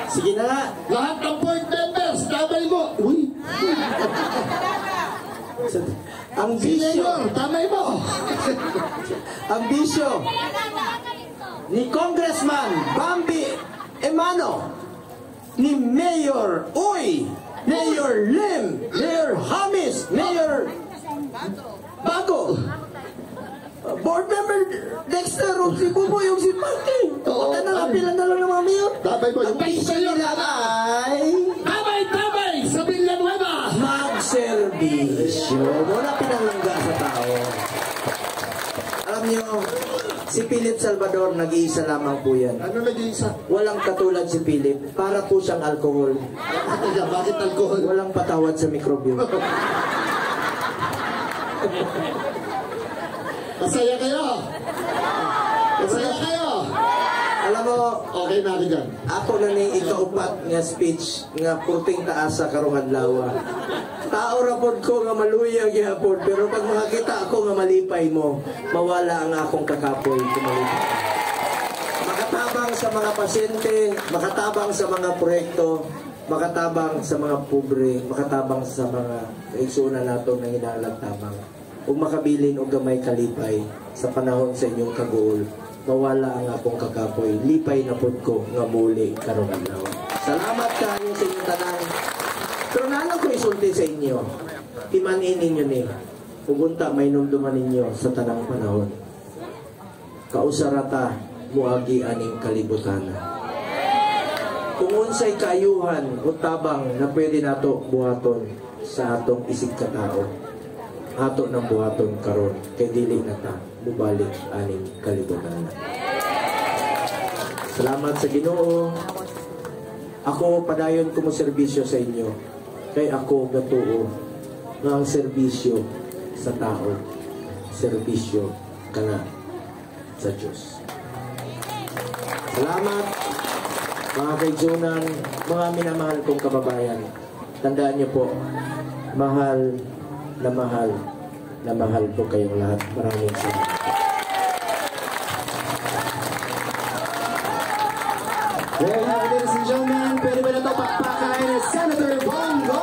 Sige na nga. Lahat ng board members, tamay mo. Uy. Ang bisyo. Tamay mo. Ang bisyo ni Congressman Bambi Emano, ni Mayor Uy, Mayor Lim, Mayor Hamis, Mayor Bago, Board Member Dexter, si Bubo, yung si Martin. Wala na lang, pila na lang ng mga mayor. Tamay mo. Ang bisyo nila ay Tamay sa Villanueva. magserbisyo. Wala pinalangga sa tao. Alam niyo, si Philip Salvador, nag-iisa lamang po yan. Ano nag-iisa? Walang katulad si Philip. Para po siyang alcohol. Bakit alcohol? Walang patawad sa mikrobyo. Masaya kayo. Masaya kayo. Alam mo, Okay na ako dyan. ako na ni ikaupat nga speech nga puting taas sa karungan lawa. Tao rapod ko nga maluya gihapon, pero pag makakita ako nga malipay mo, mawala ang akong kakapoy kumalipay. Makatabang sa mga pasyente, makatabang sa mga proyekto, makatabang sa mga pobre, makatabang sa mga kaigsunan nato na hinalagtabang. Ug makabilin og gamay kalipay sa panahon sa inyong kagool, mawala ang akong kakapoy, lipay na pod ko nga muli karong adlaw. Salamat kayo sa inyong tanan. Pero nalang ko isulti sa inyo, imanin ninyo ni, pugunta may numduman ninyo sa tanang panahon. Kausarata, muagi aning kalibutan. Kung unsay kaayuhan o tabang na pwede nato buhaton sa atong isig katao, ato ng buhaton karon kay dili na ta mubalik aning kalibutan. Salamat sa Ginoo. Ako padayon ko mo serbisyo sa inyo. Kay ako gatuo nga ang serbisyo sa tao, serbisyo kana sa Diyos. Salamat mga kaigsunan, mga minamahal kong kababayan. Tandaan niyo po, mahal na mahal na mahal po kayong lahat. Maraming salamat. Well, ladies and gentlemen, pwede ba na ito pakpakain ni Senator Bongo?